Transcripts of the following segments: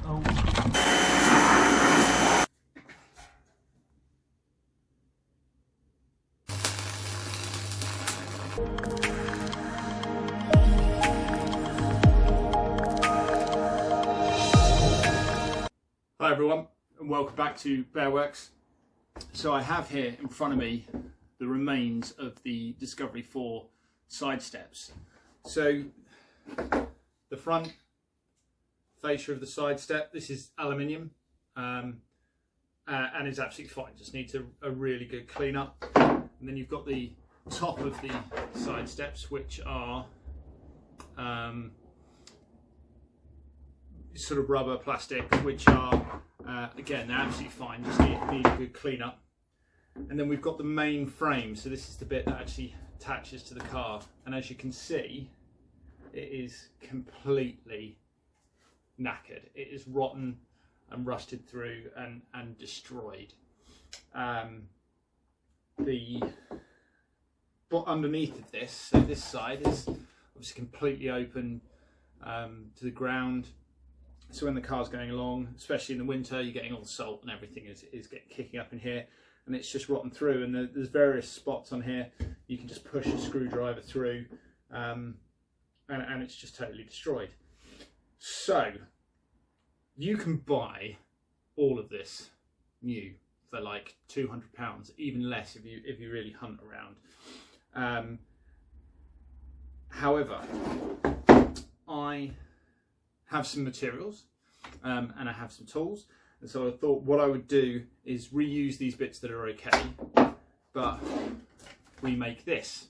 Oh. Hi everyone, and welcome back to Bearworks. So I have here in front of me the remains of the Discovery 4 side steps. So the front fascia of the side step, this is aluminium, and is absolutely fine. Just needs a really good clean up. And then you've got the top of the side steps, which are sort of rubber plastic, which are again, they're absolutely fine, just need a good clean up. And then we've got the main frame, so this is the bit that actually attaches to the car, and as you can see, it is completely knackered. It is rotten and rusted through and destroyed. But underneath of this, so this side is obviously completely open to the ground. So when the car's going along, especially in the winter, you're getting all the salt and everything is getting kicking up in here, and it's just rotten through. And there's various spots on here you can just push a screwdriver through, and it's just totally destroyed. So you can buy all of this new for like £200, even less if you really hunt around. However, I have some materials and I have some tools, and so I thought what I would do is reuse these bits that are okay, but remake this.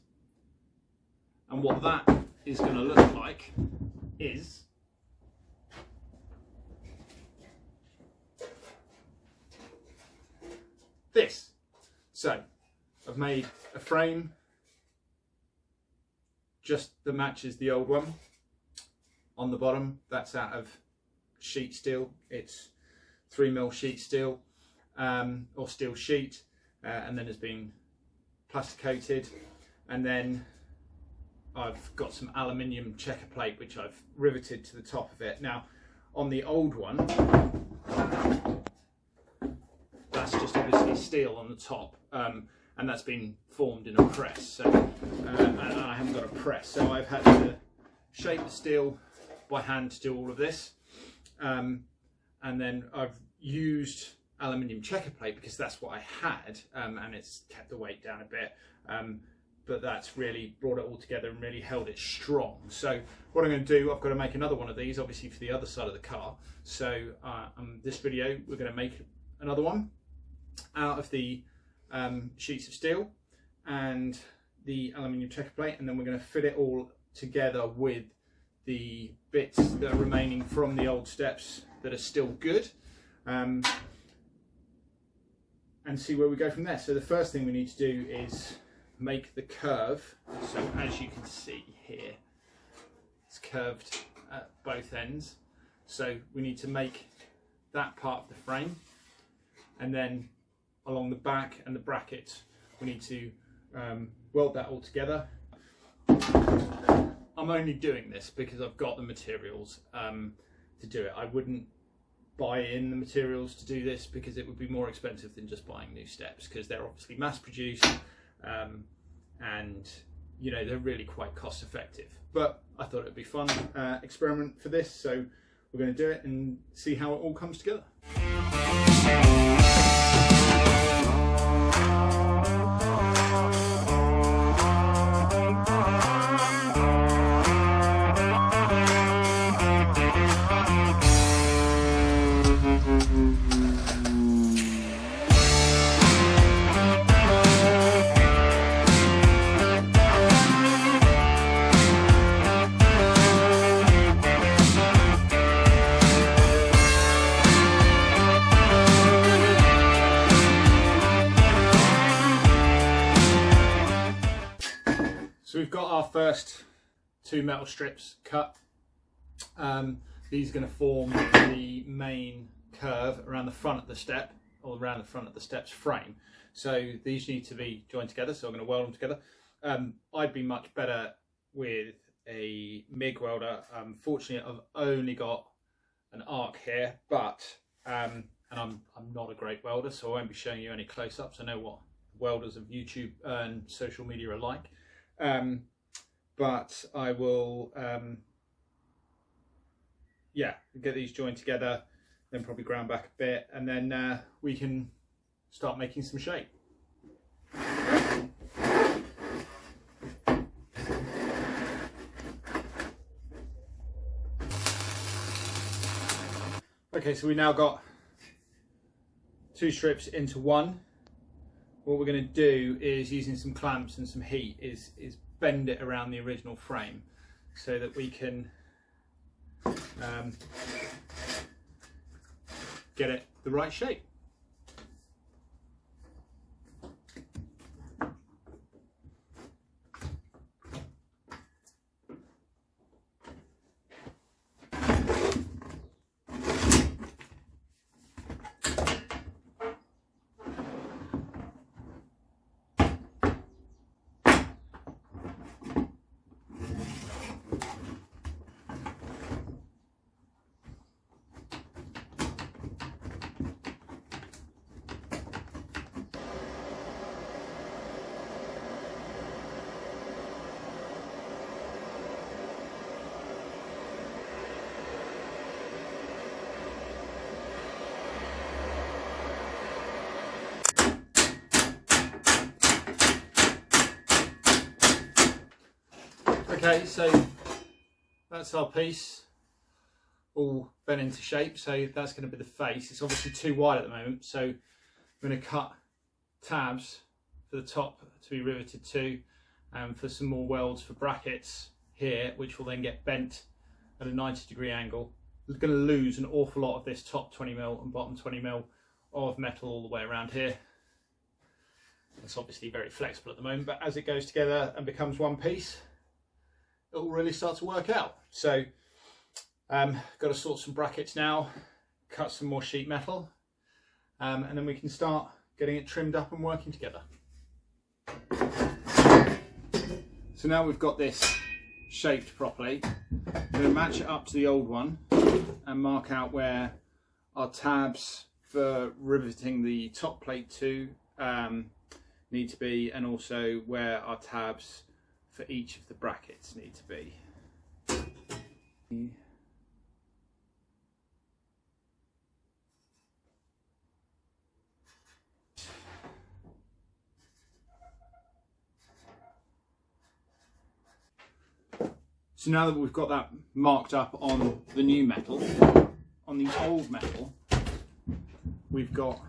And what that is going to look like is this. So I've made a frame just that matches the old one. On the bottom, that's out of sheet steel. It's 3mm sheet steel, or steel sheet, and then has been plastic coated. And then I've got some aluminium checker plate which I've riveted to the top of it. Now on the old one, that's just obviously steel on the top, and that's been formed in a press. So and I haven't got a press, so I've had to shape the steel by hand to do all of this, and then I've used aluminium checker plate because that's what I had, and it's kept the weight down a bit, but that's really brought it all together and really held it strong. So what I'm going to do, I've got to make another one of these, obviously for the other side of the car. So this video, we're going to make another one out of the sheets of steel and the aluminium checker plate, and then we're going to fit it all together with the bits that are remaining from the old steps that are still good, and see where we go from there. So the first thing we need to do is make the curve. So as you can see here, it's curved at both ends, so we need to make that part of the frame, and then along the back and the brackets we need to weld that all together. I'm only doing this because I've got the materials to do it. I wouldn't buy in the materials to do this because it would be more expensive than just buying new steps, because they're obviously mass produced, and you know, they're really quite cost effective. But I thought it'd be fun experiment for this, so we're going to do it and see how it all comes together. So we've got our first two metal strips cut. These are going to form the main curve around the front of the step, or around the front of the step's frame. So these need to be joined together, so I'm going to weld them together. I'd be much better with a MIG welder. Fortunately, I've only got an arc here, but and I'm not a great welder, so I won't be showing you any close-ups. I know what welders of YouTube and social media are like, but I will yeah, get these joined together, then probably ground back a bit, and then we can start making some shape. Okay, so we now got 2 strips into one. What we're going to do is, using some clamps and some heat, is bend it around the original frame so that we can get it the right shape. Okay, so that's our piece all bent into shape. So that's going to be the face. It's obviously too wide at the moment, so I'm going to cut tabs for the top to be riveted to, and for some more welds for brackets here, which will then get bent at a 90-degree angle. We're going to lose an awful lot of this top 20mm and bottom 20mm of metal all the way around here. It's obviously very flexible at the moment, but as it goes together and becomes one piece, it will really start to work out. So got to sort some brackets now, cut some more sheet metal, and then we can start getting it trimmed up and working together. So now we've got this shaped properly, I'm going to match it up to the old one and mark out where our tabs for riveting the top plate to need to be, and also where our tabs for each of the brackets need to be. So now that we've got that marked up on the new metal, on the old metal, we've got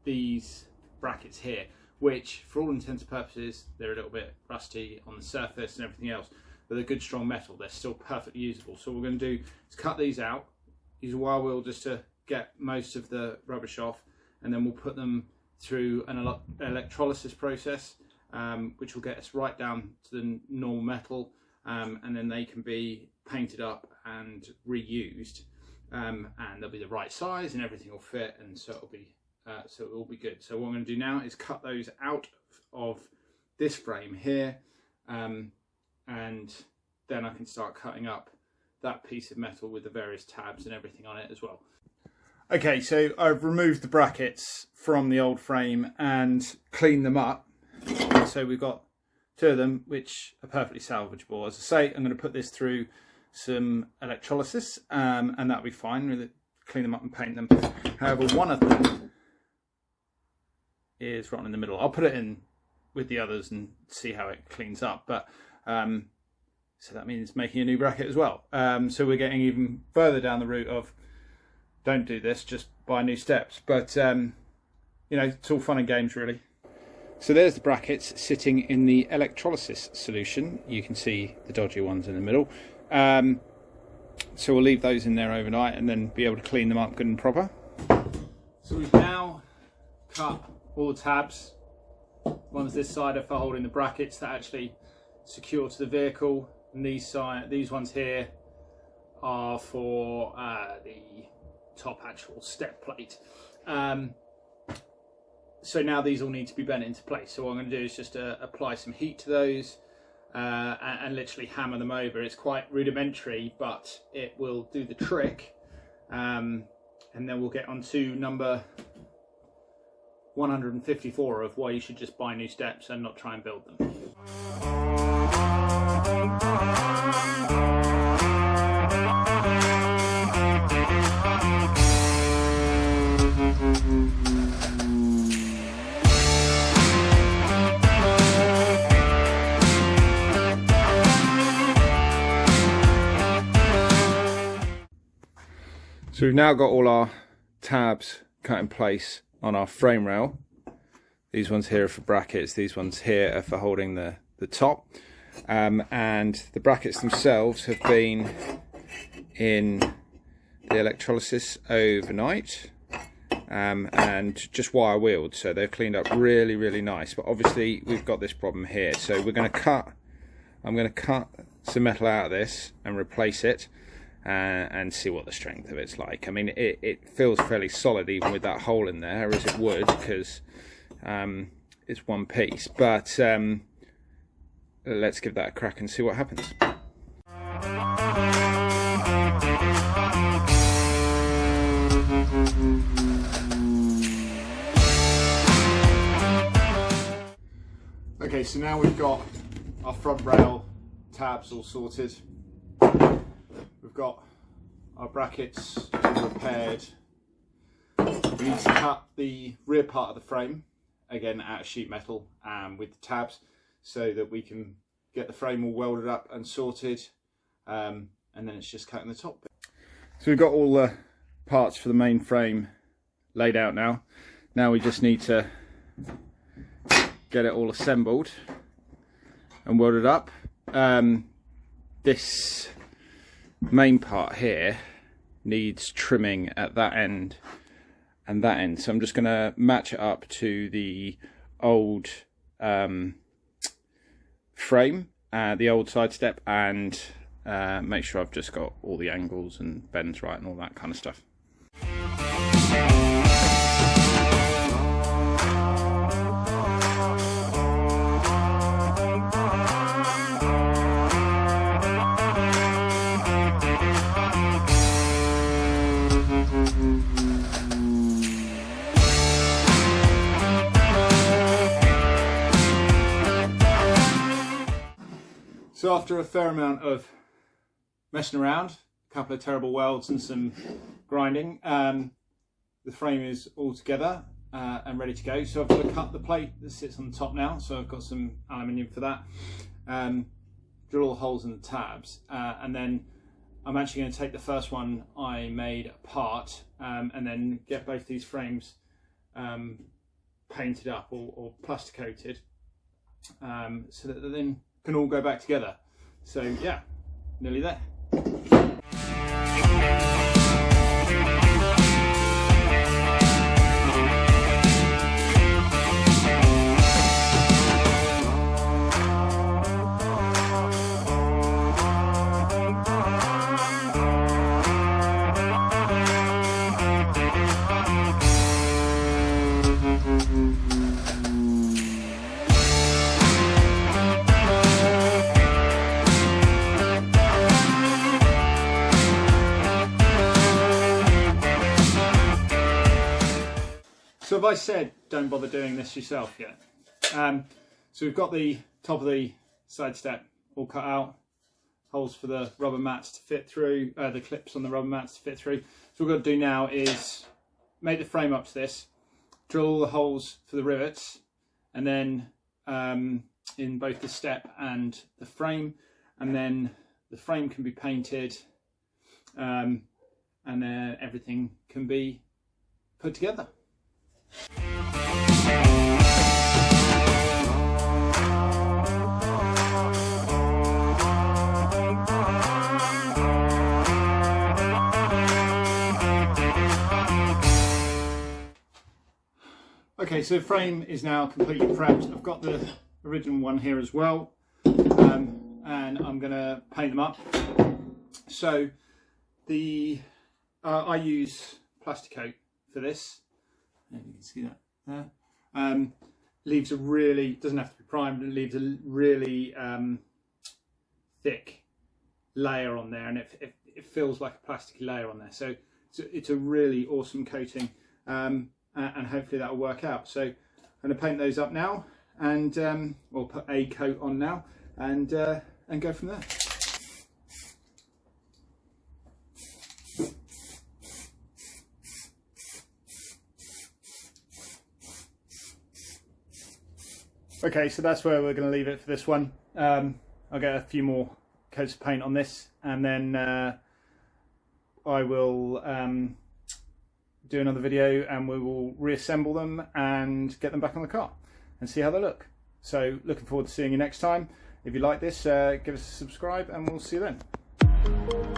these brackets here, which for all intents and purposes, they're a little bit rusty on the surface and everything else, but they're good strong metal. They're still perfectly usable. So what we're going to do is cut these out, use a wire wheel just to get most of the rubbish off, and then we'll put them through an electrolysis process, which will get us right down to the normal metal, and then they can be painted up and reused, and they'll be the right size and everything will fit, and so it'll be so it will be good. So what I'm going to do now is cut those out of this frame here, and then I can start cutting up that piece of metal with the various tabs and everything on it as well. Okay, so I've removed the brackets from the old frame and cleaned them up. So we've got 2 of them which are perfectly salvageable. As I say, I'm going to put this through some electrolysis, and that'll be fine with it. Clean them up and paint them. However, one of them is rotten in the middle. I'll put it in with the others and see how it cleans up, but so that means making a new bracket as well. So we're getting even further down the route of don't do this, just buy new steps. But you know, it's all fun and games really. So there's the brackets sitting in the electrolysis solution. You can see the dodgy ones in the middle. So we'll leave those in there overnight and then be able to clean them up good and proper. So we've now cut all the tabs. One's this side are for holding the brackets that actually secure to the vehicle, and these ones here are for the top actual step plate. So now these all need to be bent into place. So what I'm going to do is just apply some heat to those and literally hammer them over. It's quite rudimentary, but it will do the trick. and then we'll get on to number 154 of why you should just buy new steps and not try and build them. So we've now got all our tabs cut in place on our frame rail. These ones here are for brackets, these ones here are for holding the top. And the brackets themselves have been in the electrolysis overnight and just wire wheeled, so they're cleaned up really, really nice. But obviously we've got this problem here, so I'm going to cut some metal out of this and replace it. And see what the strength of it's like. I mean, it feels fairly solid even with that hole in there, as it would, because it's one piece. But let's give that a crack and see what happens. Okay, so now we've got our front rail tabs all sorted. We've got our brackets repaired. We need to cut the rear part of the frame, again out of sheet metal with the tabs, so that we can get the frame all welded up and sorted, and then it's just cutting the top bit. So we've got all the parts for the main frame laid out now. Now we just need to get it all assembled and welded up. This main part here needs trimming at that end and that end, so I'm just going to match it up to the old frame, the old side step, and make sure I've just got all the angles and bends right and all that kind of stuff. So after a fair amount of messing around, a couple of terrible welds and some grinding, the frame is all together and ready to go. So I've got to cut the plate that sits on the top now, so I've got some aluminium for that. Drill all the holes in the tabs, and then I'm actually going to take the first one I made apart and then get both these frames painted up or plaster coated, so that they then can all go back together. So yeah, nearly there. So have I said don't bother doing this yourself yet? So we've got the top of the side step all cut out, holes for the rubber mats to fit through, the clips on the rubber mats to fit through. So what we've got to do now is make the frame up to this, drill all the holes for the rivets, and then in both the step and the frame, and then the frame can be painted, and then everything can be put together. Okay, so the frame is now completely prepped. I've got the original one here as well, and I'm going to paint them up. So I use Plasticoat for this. You can see that there. Leaves a really, doesn't have to be primed, it leaves a really thick layer on there, and it feels like a plasticky layer on there. So it's a really awesome coating, and hopefully that will work out. So I'm going to paint those up now, and or put a coat on now, and go from there. Okay, so that's where we're going to leave it for this one. I'll get a few more coats of paint on this, and then I will do another video, and we will reassemble them and get them back on the car and see how they look. So looking forward to seeing you next time. If you like this, give us a subscribe, and we'll see you then.